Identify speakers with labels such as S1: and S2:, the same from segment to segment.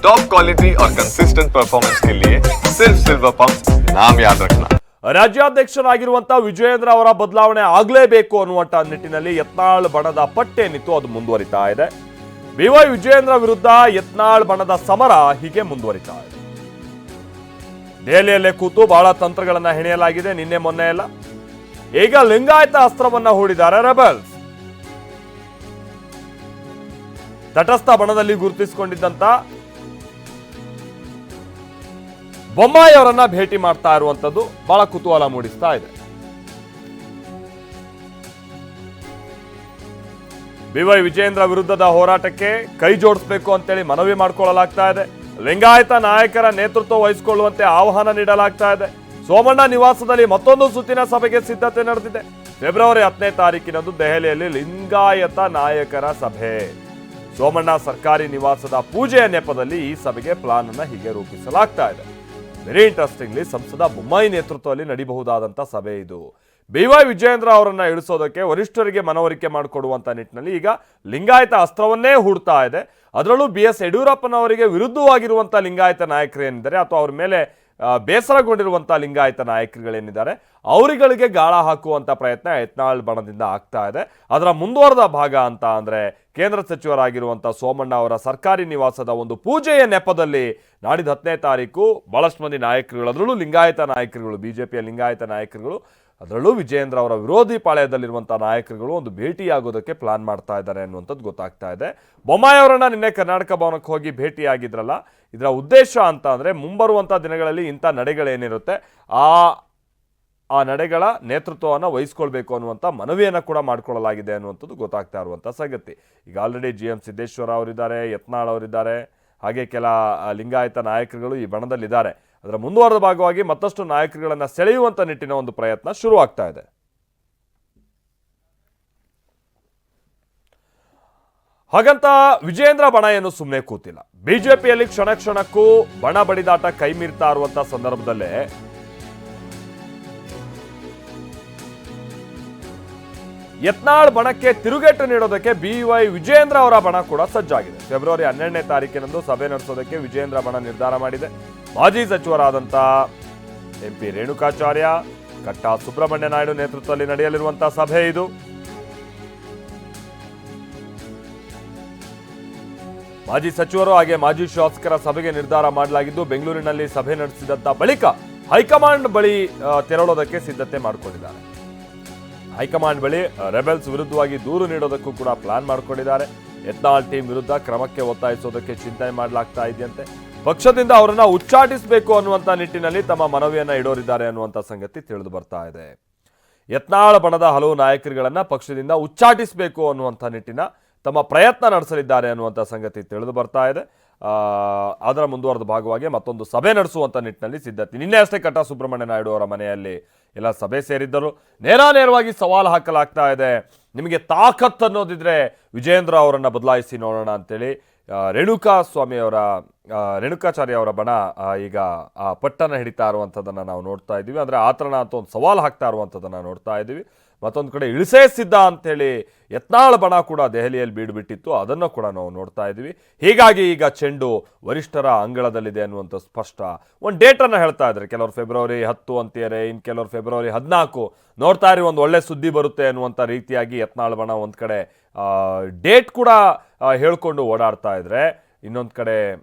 S1: Top quality और consistent performance के लिए सिर्फ सिल्वर पंप नाम याद रखना।
S2: ರಾಜ್ಯಾಧ್ಯಕ್ಷರಾಗಿರುವಂತ ವಿಜಯೇಂದ್ರ ಅವರ ಬದಲಾವಣೆ ಆಗಲೇಬೇಕು ಅನ್ನುವಂತ ನಿಟ್ಟಿನಲ್ಲಿ ಯತ್ನಾಳ್ ಬಣದ ಪಟ್ಟೇನಿತ್ತು ಅದು ಮುಂದುವರಿತಾ ಇದೆ. ಬಿವೈ ವಿಜಯೇಂದ್ರ ವಿರುದ್ಧ ಯತ್ನಾಳ್ ಬಣದ ಸಮರ ಹೀಗೆ ಮುಂದುವರಿತಾ ಇದೆ. ದೆಹಲಿಯಲ್ಲೇ ಕೂತು ಬಹಳ ತಂತ್ರಗಳನ್ನ ಹೆಣೆಯಲಾಗಿದೆ. ನಿನ್ನೆ ಮೊನ್ನೆ ಎಲ್ಲ ಈಗ ಲಿಂಗಾಯತ ಅಸ್ತ್ರವನ್ನ ಹೂಡಿದ್ದಾರೆ ರೆಬೆಲ್ಸ್. ತಟಸ್ಥ ಬಣದಲ್ಲಿ ಗುರುತಿಸಿಕೊಂಡಿದ್ದಂತ ಬೊಮ್ಮಾಯಿ ಅವರನ್ನ ಭೇಟಿ ಮಾಡ್ತಾ ಇರುವಂತದ್ದು ಬಹಳ ಕುತೂಹಲ ಮೂಡಿಸ್ತಾ ಇದೆ. ಬಿವೈ ವಿಜಯೇಂದ್ರ ವಿರುದ್ಧದ ಹೋರಾಟಕ್ಕೆ ಕೈ ಜೋಡಿಸಬೇಕು ಅಂತೇಳಿ ಮನವಿ ಮಾಡಿಕೊಳ್ಳಲಾಗ್ತಾ ಇದೆ. ಲಿಂಗಾಯತ ನಾಯಕರ ನೇತೃತ್ವ ವಹಿಸಿಕೊಳ್ಳುವಂತೆ ಆಹ್ವಾನ ನೀಡಲಾಗ್ತಾ ಇದೆ. ಸೋಮಣ್ಣ ನಿವಾಸದಲ್ಲಿ ಮತ್ತೊಂದು ಸುತ್ತಿನ ಸಭೆಗೆ ಸಿದ್ಧತೆ ನಡೆದಿದೆ. ಫೆಬ್ರವರಿ 10ನೇ ತಾರೀಕಿನಂದು ದೆಹಲಿಯಲ್ಲಿ ಲಿಂಗಾಯತ ನಾಯಕರ ಸಭೆ. ಸೋಮಣ್ಣ ಸರ್ಕಾರಿ ನಿವಾಸದ ಪೂಜೆಯ ನೆಪದಲ್ಲಿ ಈ ಸಭೆಗೆ ಪ್ಲಾನ್ ಅನ್ನ ಹೀಗೆ ರೂಪಿಸಲಾಗ್ತಾ ಇದೆ. ವೆರಿ ಇಂಟ್ರೆಸ್ಟಿಂಗ್ಲಿ ಸಂಸದ ಬೊಮ್ಮಾಯಿ ನೇತೃತ್ವದಲ್ಲಿ ನಡೆಯಬಹುದಾದಂಥ ಸಭೆ ಇದು. ಬಿವೈ ವಿಜಯೇಂದ್ರ ಅವರನ್ನ ಇಳಿಸೋದಕ್ಕೆ ವರಿಷ್ಠರಿಗೆ ಮನವರಿಕೆ ಮಾಡಿಕೊಡುವಂತ ನಿಟ್ಟಿನಲ್ಲಿ ಈಗ ಲಿಂಗಾಯತ ಅಸ್ತ್ರವನ್ನೇ ಹೂಡ್ತಾ ಇದೆ. ಅದರಲ್ಲೂ BS ಯಡಿಯೂರಪ್ಪನವರಿಗೆ ವಿರುದ್ಧವಾಗಿರುವಂಥ ಲಿಂಗಾಯತ ನಾಯಕರು ಏನಿದ್ದಾರೆ ಅಥವಾ ಅವ್ರ ಮೇಲೆ ಬೇಸರಗೊಂಡಿರುವಂಥ ಲಿಂಗಾಯತ ನಾಯಕರುಗಳೇನಿದ್ದಾರೆ ಅವರುಗಳಿಗೆ ಗಾಳ ಹಾಕುವಂಥ ಪ್ರಯತ್ನ ಯತ್ನಾಳ್ ಬಣದಿಂದ ಆಗ್ತಾ ಇದೆ. ಅದರ ಮುಂದುವರೆದ ಭಾಗ ಅಂತ ಅಂದರೆ ಕೇಂದ್ರ ಸಚಿವರಾಗಿರುವಂಥ ಸೋಮಣ್ಣ ಅವರ ಸರ್ಕಾರಿ ನಿವಾಸದ ಒಂದು ಪೂಜೆಯ ನೆಪದಲ್ಲಿ ನಾಡಿದ್ದು 10ನೇ ತಾರೀಕು ಬಹಳಷ್ಟು ಮಂದಿ ನಾಯಕರುಗಳು, ಅದರಲ್ಲೂ ಲಿಂಗಾಯತ ನಾಯಕರುಗಳು, BJPಯ ಲಿಂಗಾಯತ ನಾಯಕರುಗಳು, ಅದರಲ್ಲೂ ವಿಜಯೇಂದ್ರ ಅವರ ವಿರೋಧಿ ಪಾಳ್ಯದಲ್ಲಿರುವಂಥ ನಾಯಕರುಗಳು ಒಂದು ಭೇಟಿಯಾಗೋದಕ್ಕೆ ಪ್ಲಾನ್ ಮಾಡ್ತಾ ಇದ್ದಾರೆ ಅನ್ನುವಂಥದ್ದು ಗೊತ್ತಾಗ್ತಾ ಇದೆ. ಬೊಮ್ಮಾಯಿ ಅವರನ್ನ ನಿನ್ನೆ ಕರ್ನಾಟಕ ಭವನಕ್ಕೆ ಹೋಗಿ ಭೇಟಿಯಾಗಿದ್ರಲ್ಲ, ಇದರ ಉದ್ದೇಶ ಅಂತ ಅಂದರೆ ಮುಂಬರುವಂಥ ದಿನಗಳಲ್ಲಿ ಇಂಥ ನಡೆಗಳೇನಿರುತ್ತೆ ಆ ನಡೆಗಳ ನೇತೃತ್ವವನ್ನು ವಹಿಸ್ಕೊಳ್ಬೇಕು ಅನ್ನುವಂಥ ಮನವಿಯನ್ನು ಕೂಡ ಮಾಡಿಕೊಳ್ಳಲಾಗಿದೆ ಅನ್ನುವಂಥದ್ದು ಗೊತ್ತಾಗ್ತಾ ಇರುವಂಥ ಸಂಗತಿ. ಈಗ ಆಲ್ರೆಡಿ GM ಸಿದ್ದೇಶ್ವರ ಅವರಿದ್ದಾರೆ, ಯತ್ನಾಳ್ ಅವರಿದ್ದಾರೆ, ಹಾಗೆ ಕೆಲ ಲಿಂಗಾಯತ ನಾಯಕರುಗಳು ಈ ಬಣದಲ್ಲಿದ್ದಾರೆ. ಅದರ ಮುಂದುವರೆದ ಭಾಗವಾಗಿ ಮತ್ತಷ್ಟು ನಾಯಕರುಗಳನ್ನು ಸೆಳೆಯುವಂಥ ನಿಟ್ಟಿನ ಒಂದು ಪ್ರಯತ್ನ ಶುರುವಾಗ್ತಾ ಇದೆ. ಹಾಗಂತ ವಿಜಯೇಂದ್ರ ಬಣ ಏನು ಸುಮ್ಮನೆ ಕೂತಿಲ್ಲ. ಬಿಜೆಪಿಯಲ್ಲಿ ಕ್ಷಣ ಕ್ಷಣಕ್ಕೂ ಬಣ ಬಡಿದಾಟ ಕೈ ಮೀರ್ತಾ ಇರುವಂತ ಸಂದರ್ಭದಲ್ಲೇ ಯತ್ನಾಳ್ ಬಣಕ್ಕೆ ತಿರುಗೇಟು ನೀಡೋದಕ್ಕೆ BY ವಿಜಯೇಂದ್ರ ಅವರ ಬಣ ಕೂಡ ಸಜ್ಜಾಗಿದೆ. ಫೆಬ್ರವರಿ 12ನೇ ತಾರೀಕಿನಂದು ಸಭೆ ನಡೆಸೋದಕ್ಕೆ ವಿಜಯೇಂದ್ರ ಬಣ ನಿರ್ಧಾರ ಮಾಡಿದೆ. ಮಾಜಿ ಸಚಿವರಾದಂಥ MP ರೇಣುಕಾಚಾರ್ಯ, ಕಟ್ಟಾ ಸುಬ್ರಹ್ಮಣ್ಯ ನಾಯ್ಡು ನೇತೃತ್ವದಲ್ಲಿ ನಡೆಯಲಿರುವಂತಹ ಸಭೆ ಇದು. ಮಾಜಿ ಸಚಿವರು ಹಾಗೆ ಮಾಜಿ ಶಾಸಕರ ಸಭೆಗೆ ನಿರ್ಧಾರ ಮಾಡಲಾಗಿದ್ದು, ಬೆಂಗಳೂರಿನಲ್ಲಿ ಸಭೆ ನಡೆಸಿದಂತ ಬಳಿಕ ಹೈಕಮಾಂಡ್ ಬಳಿ ತೆರಳೋದಕ್ಕೆ ಸಿದ್ಧತೆ ಮಾಡಿಕೊಂಡಿದ್ದಾರೆ. ಹೈಕಮಾಂಡ್ ಬಳಿ ರೆಬೆಲ್ಸ್ ವಿರುದ್ಧವಾಗಿ ದೂರು ನೀಡೋದಕ್ಕೂ ಕೂಡ ಪ್ಲಾನ್ ಮಾಡಿಕೊಂಡಿದ್ದಾರೆ. ಯತ್ನಾಳ್ ಟೀಮ್ ವಿರುದ್ಧ ಕ್ರಮಕ್ಕೆ ಒತ್ತಾಯಿಸೋದಕ್ಕೆ ಚಿಂತನೆ ಮಾಡಲಾಗ್ತಾ ಇದೆಯಂತೆ. ಪಕ್ಷದಿಂದ ಅವರನ್ನ ಉಚ್ಚಾಟಿಸಬೇಕು ಅನ್ನುವಂಥ ನಿಟ್ಟಿನಲ್ಲಿ ತಮ್ಮ ಮನವಿಯನ್ನ ಇಡೋರಿದ್ದಾರೆ ಅನ್ನುವಂಥ ಸಂಗತಿ ತಿಳಿದು ಬರ್ತಾ ಇದೆ. ಯತ್ನಾಳ್ ಬಣದ ಹಲವು ನಾಯಕರುಗಳನ್ನ ಪಕ್ಷದಿಂದ ಉಚ್ಚಾಟಿಸಬೇಕು ಅನ್ನುವಂಥ ನಿಟ್ಟಿನ ತಮ್ಮ ಪ್ರಯತ್ನ ನಡೆಸಲಿದ್ದಾರೆ ಅನ್ನುವಂಥ ಸಂಗತಿ ತಿಳಿದು ಬರ್ತಾ ಇದೆ. ಅದರ ಮುಂದುವರೆದ ಭಾಗವಾಗಿ ಮತ್ತೊಂದು ಸಭೆ ನಡೆಸುವಂಥ ನಿಟ್ಟಿನಲ್ಲಿ ಸಿದ್ಧತೆ. ನಿನ್ನೆ ಅಷ್ಟೇ ಕಟ್ಟಾ ಸುಬ್ರಹ್ಮಣ್ಯ ನಾಯ್ಡು ಅವರ ಮನೆಯಲ್ಲಿ ಎಲ್ಲ ಸಭೆ ಸೇರಿದ್ದರು. ನೇರವಾಗಿ ಸವಾಲು ಹಾಕಲಾಗ್ತಾ ಇದೆ. ನಿಮಗೆ ತಾಕತ್ ಅನ್ನೋದಿದ್ರೆ ವಿಜಯೇಂದ್ರ ಅವರನ್ನು ಬದಲಾಯಿಸಿ ನೋಡೋಣ ಅಂತೇಳಿ ರೇಣುಕಾಚಾರ್ಯ ಅವರ ಬಣ ಈಗ ಆ ಪಟ್ಟನ್ನು ಹಿಡಿತಾ ಇರುವಂಥದ್ದನ್ನು ನಾವು ನೋಡ್ತಾ ಇದ್ದೀವಿ. ಅಂದರೆ ಆತರಣ ಅಂತ ಒಂದು ಸವಾಲು ಹಾಕ್ತಾ ಇರುವಂಥದ್ದನ್ನು ನೋಡ್ತಾ ಇದ್ದೀವಿ. ಮತ್ತೊಂದು ಕಡೆ ಇಳಿಸೇ ಸಿದ್ಧ ಅಂತೇಳಿ ಯತ್ನಾಳ್ ಬಣ ಕೂಡ ದೆಹಲಿಯಲ್ಲಿ ಬೀಡುಬಿಟ್ಟಿತ್ತು, ಅದನ್ನು ಕೂಡ ನಾವು ನೋಡ್ತಾ ಇದ್ದೀವಿ. ಹೀಗಾಗಿ ಈಗ ಚೆಂಡು ವರಿಷ್ಠರ ಅಂಗಳದಲ್ಲಿದೆ ಅನ್ನುವಂಥ ಸ್ಪಷ್ಟ ಒಂದು ಡೇಟನ್ನು ಹೇಳ್ತಾ ಇದ್ದಾರೆ. ಕೆಲವರು ಫೆಬ್ರವರಿ 10 ಅಂತಿದ್ದಾರೆ, ಇನ್ನು ಕೆಲವರು ಫೆಬ್ರವರಿ 14. ನೋಡ್ತಾ ಇರಿ, ಒಂದು ಒಳ್ಳೆ ಸುದ್ದಿ ಬರುತ್ತೆ ಅನ್ನುವಂಥ ರೀತಿಯಾಗಿ ಯತ್ನಾಳ್ ಬಣ ಒಂದು ಕಡೆ ಡೇಟ್ ಕೂಡ ಹೇಳ್ಕೊಂಡು ಓಡಾಡ್ತಾ ಇದ್ರೆ, ಇನ್ನೊಂದು ಕಡೆ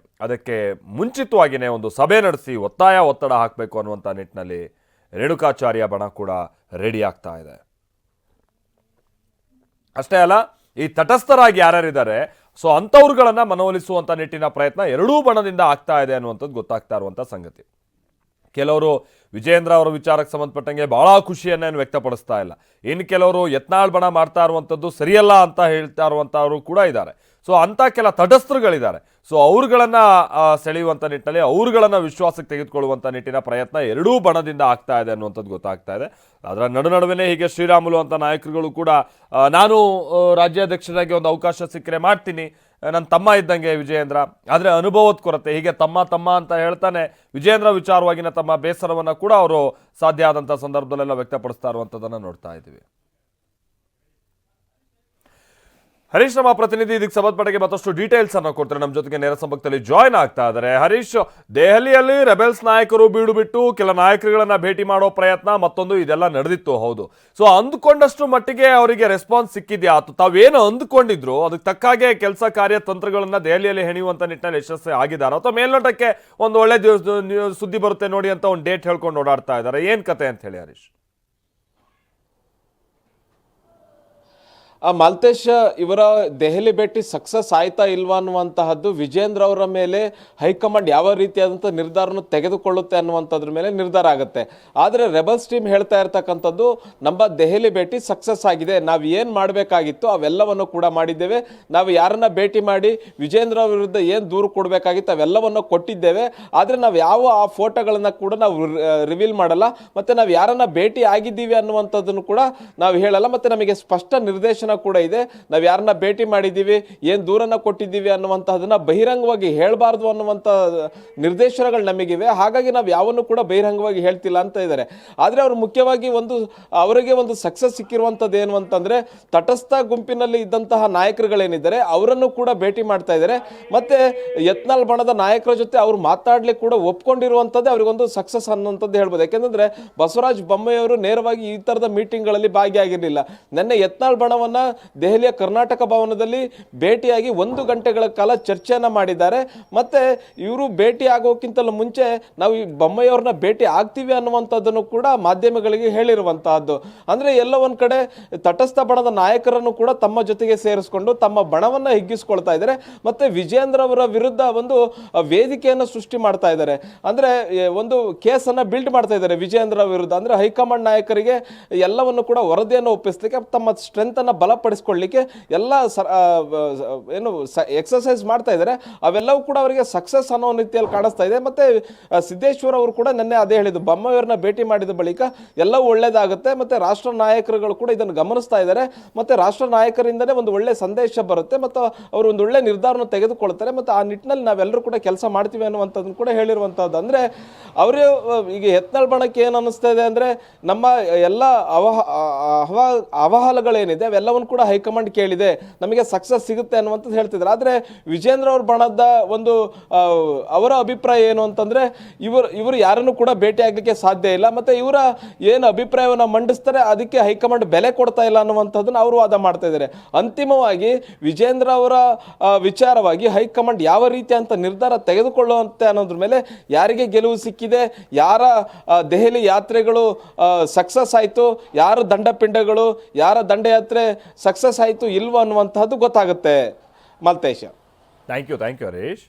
S2: ಅದಕ್ಕೆ ಮುಂಚಿತವಾಗಿಯೇ ಒಂದು ಸಭೆ ನಡೆಸಿ ಒತ್ತಡ ಹಾಕಬೇಕು ಅನ್ನುವಂಥ ನಿಟ್ಟಿನಲ್ಲಿ ರೇಣುಕಾಚಾರ್ಯ ಬಣ ಕೂಡ ರೆಡಿ ಆಗ್ತಾ ಇದೆ. ಅಷ್ಟೇ ಅಲ್ಲ, ಈ ತಟಸ್ಥರಾಗಿ ಯಾರ್ಯಾರಿದ್ದಾರೆ ಸೊ ಅಂಥವ್ರುಗಳನ್ನ ಮನವೊಲಿಸುವಂಥ ನಿಟ್ಟಿನ ಪ್ರಯತ್ನ ಎರಡೂ ಬಣದಿಂದ ಆಗ್ತಾ ಇದೆ ಅನ್ನುವಂಥದ್ದು ಗೊತ್ತಾಗ್ತಾ ಇರುವಂಥ ಸಂಗತಿ. ಕೆಲವರು ವಿಜಯೇಂದ್ರ ಅವರ ವಿಚಾರಕ್ಕೆ ಸಂಬಂಧಪಟ್ಟಂಗೆ ಬಹಳ ಖುಷಿಯನ್ನೇನು ವ್ಯಕ್ತಪಡಿಸ್ತಾ ಇಲ್ಲ. ಇನ್ನು ಕೆಲವರು ಯತ್ನಾಳ್ ಬಣ ಮಾಡ್ತಾ ಇರುವಂಥದ್ದು ಸರಿಯಲ್ಲ ಅಂತ ಹೇಳ್ತಾ ಇರುವಂಥವ್ರು ಕೂಡ ಇದ್ದಾರೆ. ಸೊ ಅಂಥ ಕೆಲ ತಟಸ್ಥರುಗಳಿದ್ದಾರೆ. ಸೊ ಅವ್ರುಗಳನ್ನು ಸೆಳೆಯುವಂಥ ನಿಟ್ಟಿನಲ್ಲಿ ಅವ್ರುಗಳನ್ನು ವಿಶ್ವಾಸಕ್ಕೆ ತೆಗೆದುಕೊಳ್ಳುವಂಥ ನಿಟ್ಟಿನ ಪ್ರಯತ್ನ ಎರಡೂ ಬಣದಿಂದ ಆಗ್ತಾ ಇದೆ ಅನ್ನುವಂಥದ್ದು ಗೊತ್ತಾಗ್ತಾ ಇದೆ. ಅದರ ನಡುವೆ ಹೀಗೆ ಶ್ರೀರಾಮುಲು ಅಂತ ನಾಯಕರುಗಳು ಕೂಡ ನಾನು ರಾಜ್ಯಾಧ್ಯಕ್ಷರಾಗಿ ಒಂದು ಅವಕಾಶ ಸಿಕ್ಕರೆ ಮಾಡ್ತೀನಿ, ನನ್ನ ತಮ್ಮ ಇದ್ದಂಗೆ ವಿಜಯೇಂದ್ರ, ಆದರೆ ಅನುಭವದ ಕೊರತೆ, ಹೀಗೆ ತಮ್ಮ ಅಂತ ಹೇಳ್ತಾನೆ ವಿಜಯೇಂದ್ರ ವಿಚಾರವಾಗಿನ ತಮ್ಮ ಬೇಸರವನ್ನು ಕೂಡ ಅವರು ಸಾಧ್ಯ ಆದಂಥ ಸಂದರ್ಭದಲ್ಲೆಲ್ಲ ವ್ಯಕ್ತಪಡಿಸ್ತಾ ಇರುವಂಥದ್ದನ್ನು ನೋಡ್ತಾ ಇದ್ದೀವಿ. ಹರೀಶ್ ನಮ್ಮ ಪ್ರತಿನಿಧಿ ಇದಕ್ಕೆ ಸಂಬಂಧಪಟ್ಟಗೆ ಮತ್ತಷ್ಟು ಡೀಟೇಲ್ಸ್ ಅನ್ನು ಕೊಡ್ತಾರೆ. ನಮ್ಮ ಜೊತೆಗೆ ನೇರ ಸಂಪರ್ಕದಲ್ಲಿ ಜಾಯ್ನ್ ಆಗ್ತಾ ಇದ್ದಾರೆ. ಹರೀಶ್, ದೆಹಲಿಯಲ್ಲಿ ರೆಬೆಲ್ಸ್ ನಾಯಕರು ಬೀಡು ಬಿಟ್ಟು ಕೆಲ ನಾಯಕರುಗಳನ್ನ ಭೇಟಿ ಮಾಡೋ ಪ್ರಯತ್ನ ಮತ್ತೊಂದು ಇದೆಲ್ಲ ನಡೆದಿತ್ತು. ಹೌದು, ಸೊ ಅಂದುಕೊಂಡಷ್ಟು ಮಟ್ಟಿಗೆ ಅವರಿಗೆ ರೆಸ್ಪಾನ್ಸ್ ಸಿಕ್ಕಿದ್ಯಾ? ತಾವೇನು ಅಂದುಕೊಂಡಿದ್ರು ಅದಕ್ಕೆ ತಕ್ಕಾಗೆ ಕೆಲಸ ಕಾರ್ಯ ತಂತ್ರಗಳನ್ನ ದೆಹಲಿಯಲ್ಲಿ ಹೆಣೆಯುವಂತ ನಿಟ್ಟಿನಲ್ಲಿ ಯಶಸ್ವಿ ಆಗಿದ್ದಾರೆ, ಅಥವಾ ಮೇಲ್ನೋಟಕ್ಕೆ ಒಂದು ಒಳ್ಳೆ ಸುದ್ದಿ ಬರುತ್ತೆ ನೋಡಿ ಅಂತ ಒಂದು ಡೇಟ್ ಹೇಳ್ಕೊಂಡು ಓಡಾಡ್ತಾ ಇದ್ದಾರೆ? ಏನ್ ಕತೆ ಅಂತ ಹೇಳಿ ಹರೀಶ್.
S3: ಮಾಲ್ತೇಶ್, ಇವರ ದೆಹಲಿ ಭೇಟಿ ಸಕ್ಸಸ್ ಆಯ್ತಾ ಇಲ್ವಾ ಅನ್ನುವಂತಹದ್ದು ವಿಜೇಂದ್ರ ಅವರ ಮೇಲೆ ಹೈಕಮಾಂಡ್ ಯಾವ ರೀತಿಯಾದಂಥ ನಿರ್ಧಾರವನ್ನು ತೆಗೆದುಕೊಳ್ಳುತ್ತೆ ಅನ್ನುವಂಥದ್ರ ಮೇಲೆ ನಿರ್ಧಾರ ಆಗುತ್ತೆ. ಆದರೆ ರೆಬಲ್ಸ್ ಟೀಮ್ ಹೇಳ್ತಾ ಇರ್ತಕ್ಕಂಥದ್ದು, ನಮ್ಮ ದೆಹಲಿ ಭೇಟಿ ಸಕ್ಸಸ್ ಆಗಿದೆ, ನಾವು ಏನು ಮಾಡಬೇಕಾಗಿತ್ತು ಅವೆಲ್ಲವನ್ನು ಕೂಡ ಮಾಡಿದ್ದೇವೆ, ನಾವು ಯಾರನ್ನ ಭೇಟಿ ಮಾಡಿ ವಿಜೇಂದ್ರ ವಿರುದ್ಧ ಏನು ದೂರು ಕೊಡಬೇಕಾಗಿತ್ತು ಅವೆಲ್ಲವನ್ನು ಕೊಟ್ಟಿದ್ದೇವೆ, ಆದರೆ ನಾವು ಯಾವ ಆ ಫೋಟೋಗಳನ್ನು ಕೂಡ ನಾವು ರಿವೀಲ್ ಮಾಡಲ್ಲ, ಮತ್ತು ನಾವು ಯಾರನ್ನ ಭೇಟಿ ಆಗಿದ್ದೀವಿ ಅನ್ನುವಂಥದ್ದನ್ನು ಕೂಡ ನಾವು ಹೇಳಲ್ಲ, ಮತ್ತು ನಮಗೆ ಸ್ಪಷ್ಟ ನಿರ್ದೇಶನ ಕೂಡ ಇದೆ, ನಾವು ಯಾರನ್ನ ಭೇಟಿ ಮಾಡಿದ್ದೀವಿ, ಏನು ದೂರನ್ನ ಕೊಟ್ಟಿದ್ದೀವಿ ಅನ್ನುವಂಥದ್ದನ್ನ ಬಹಿರಂಗವಾಗಿ ಹೇಳಬಾರ್ದು ಅನ್ನುವಂಥ ನಿರ್ದೇಶನಗಳು ನಮಗಿವೆ. ಹಾಗಾಗಿ ನಾವು ಯಾವನ್ನು ಕೂಡ ಬಹಿರಂಗವಾಗಿ ಹೇಳ್ತಿಲ್ಲ ಅಂತ ಇದ್ದಾರೆ. ಆದರೆ ಅವರು ಮುಖ್ಯವಾಗಿ ಅವರಿಗೆ ಒಂದು ಸಕ್ಸಸ್ ಸಿಕ್ಕಿರುವಂಥದ್ದು ಏನು ಅಂತಂದರೆ, ತಟಸ್ಥ ಗುಂಪಿನಲ್ಲಿ ಇದ್ದಂತಹ ನಾಯಕರುಗಳೇನಿದ್ದಾರೆ ಅವರನ್ನು ಕೂಡ ಭೇಟಿ ಮಾಡ್ತಾ ಇದ್ದಾರೆ. ಮತ್ತು ಯತ್ನಾಳ್ ಬಣದ ನಾಯಕರ ಜೊತೆ ಅವರು ಮಾತಾಡ್ಲಿಕ್ಕೆ ಕೂಡ ಒಪ್ಕೊಂಡಿರುವಂಥದ್ದೇ ಅವರಿಗೊಂದು ಸಕ್ಸಸ್ ಅನ್ನುವಂಥದ್ದು ಹೇಳ್ಬೋದು. ಯಾಕೆಂದರೆ ಬಸವರಾಜ ಬೊಮ್ಮಾಯಿ ಅವರು ನೇರವಾಗಿ ಈ ಥರದ ಮೀಟಿಂಗ್ಗಳಲ್ಲಿ ಭಾಗಿಯಾಗಿರಲಿಲ್ಲ. ನಿನ್ನೆ ಯತ್ನಾಳ್ ಬಣವನ್ನು ದೆಹಲಿಯ ಕರ್ನಾಟಕ ಭವನದಲ್ಲಿ ಭೇಟಿಯಾಗಿ 1 ಗಂಟೆಗಳ ಕಾಲ ಚರ್ಚೆಯನ್ನು ಮಾಡಿದ್ದಾರೆ. ಮತ್ತೆ ಇವರು ಭೇಟಿ ಆಗೋಕ್ಕಿಂತಲೂ ಮುಂಚೆ ನಾವು ಈ ಬೊಮ್ಮಾಯಿ ಅವ್ರನ್ನ ಭೇಟಿ ಆಗ್ತೀವಿ ಅನ್ನುವಂಥದ್ದನ್ನು ಕೂಡ ಮಾಧ್ಯಮಗಳಿಗೆ ಹೇಳಿರುವಂತಹದ್ದು. ಅಂದ್ರೆ ಎಲ್ಲ ಒಂದ್ ಕಡೆ ತಟಸ್ಥ ಬಣದ ನಾಯಕರನ್ನು ಕೂಡ ತಮ್ಮ ಜೊತೆಗೆ ಸೇರಿಸಿಕೊಂಡು ತಮ್ಮ ಬಣವನ್ನ ಹಿಗ್ಗಿಸ್ಕೊಳ್ತಾ ಇದ್ದಾರೆ. ಮತ್ತೆ ವಿಜೇಂದ್ರ ಅವರ ವಿರುದ್ಧ ಒಂದು ವೇದಿಕೆಯನ್ನು ಸೃಷ್ಟಿ ಮಾಡ್ತಾ ಇದ್ದಾರೆ. ಅಂದ್ರೆ ಒಂದು ಕೇಸನ್ನು ಬಿಲ್ಡ್ ಮಾಡ್ತಾ ಇದ್ದಾರೆ ವಿಜೇಂದ್ರ ವಿರುದ್ಧ. ಅಂದ್ರೆ ಹೈಕಮಾಂಡ್ ನಾಯಕರಿಗೆ ಎಲ್ಲವನ್ನು ಕೂಡ ವರದಿಯನ್ನು ಒಪ್ಪಿಸಲಿಕ್ಕೆ, ತಮ್ಮ ಸ್ಟ್ರೆಂತ್ ಅನ್ನು ಬಲಪಡಿಸಿಕೊಳ್ಳಲಿಕ್ಕೆ ಎಲ್ಲ ಎಕ್ಸರ್ಸೈಸ್ ಮಾಡ್ತಾ ಇದ್ದಾರೆ. ಅವೆಲ್ಲವೂ ಕೂಡ ಅವರಿಗೆ ಸಕ್ಸಸ್ ಅನ್ನೋ ರೀತಿಯಲ್ಲಿ ಕಾಣಿಸ್ತಾ ಇದೆ. ಮತ್ತೆ ಸಿದ್ದೇಶ್ವರ್ ಅವರು ಕೂಡ ನಿನ್ನೆ ಅದೇ ಹೇಳಿದ್ದು, ಬೊಮ್ಮಾಯಿಯವ್ರನ್ನ ಭೇಟಿ ಮಾಡಿದ ಬಳಿಕ ಎಲ್ಲವೂ ಒಳ್ಳೇದಾಗುತ್ತೆ, ಮತ್ತೆ ರಾಷ್ಟ್ರ ನಾಯಕರುಗಳು ಕೂಡ ಇದನ್ನು ಗಮನಿಸ್ತಾ ಇದ್ದಾರೆ, ಮತ್ತೆ ರಾಷ್ಟ್ರ ನಾಯಕರಿಂದನೇ ಒಂದು ಒಳ್ಳೆ ಸಂದೇಶ ಬರುತ್ತೆ, ಮತ್ತು ಅವರು ಒಂದು ಒಳ್ಳೆ ನಿರ್ಧಾರವನ್ನು ತೆಗೆದುಕೊಳ್ತಾರೆ, ಮತ್ತು ಆ ನಿಟ್ಟಿನಲ್ಲಿ ನಾವೆಲ್ಲರೂ ಕೂಡ ಕೆಲಸ ಮಾಡ್ತೀವಿ ಅನ್ನುವಂಥದ್ದನ್ನು ಕೂಡ ಹೇಳಿರುವಂಥದ್ದು. ಅಂದರೆ ಅವರು ಈಗ ಯತ್ನಾಳ್ ಬಣಕ್ಕೆ ಏನು ಅನ್ನಿಸ್ತಾ ಇದೆ ಅಂದರೆ, ನಮ್ಮ ಎಲ್ಲ ಅವಹಾಲಗಳೇನಿದೆ ಅವೆಲ್ಲವನ್ನು ಕೂಡ ಹೈಕಮಾಂಡ್ ಕೇಳಿದೆ, ನಮಗೆ ಸಕ್ಸಸ್ ಸಿಗುತ್ತೆ ಅನ್ನುವಂಥದ್ದು ಹೇಳ್ತಿದ್ದಾರೆ. ಆದರೆ ವಿಜೇಂದ್ರ ಅವ್ರ ಬಣದ ಒಂದು ಅವರ ಅಭಿಪ್ರಾಯ ಏನು ಅಂತಂದರೆ, ಇವರು ಯಾರನ್ನು ಕೂಡ ಭೇಟಿ ಆಗಲಿಕ್ಕೆ ಸಾಧ್ಯ ಇಲ್ಲ, ಮತ್ತು ಇವರ ಏನು ಅಭಿಪ್ರಾಯವನ್ನು ಮಂಡಿಸ್ತಾರೆ ಅದಕ್ಕೆ ಹೈಕಮಾಂಡ್ ಬೆಲೆ ಕೊಡ್ತಾ ಇಲ್ಲ ಅನ್ನುವಂಥದ್ದನ್ನು ಅವರು ವಾದ ಮಾಡ್ತಾ ಇದ್ದಾರೆ. ಅಂತಿಮವಾಗಿ ವಿಜೇಂದ್ರ ಅವರ ವಿಚಾರವಾಗಿ ಹೈಕಮಾಂಡ್ ಯಾವ ರೀತಿ ಅಂತ ನಿರ್ಧಾರ ತೆಗೆದುಕೊಳ್ಳುವಂತೆ ಅನ್ನೋದ್ರ ಮೇಲೆ ಯಾರಿಗೆ ಗೆಲುವು ಸಿಕ್ಕಿದೆ, ಯಾರ ದೆಹಲಿ ಯಾತ್ರೆಗಳು ಸಕ್ಸಸ್ ಆಯಿತು, ಯಾರ ದಂಡಪಿಂಡಗಳು, ಯಾರ ದಂಡಯಾತ್ರೆ ಸಕ್ಸಸ್ ಆಯಿತು ಇಲ್ವೋ ಅನ್ನುವಂತಹದ್ದು ಗೊತ್ತಾಗುತ್ತೆ. Maltesh,
S2: thank you Harish.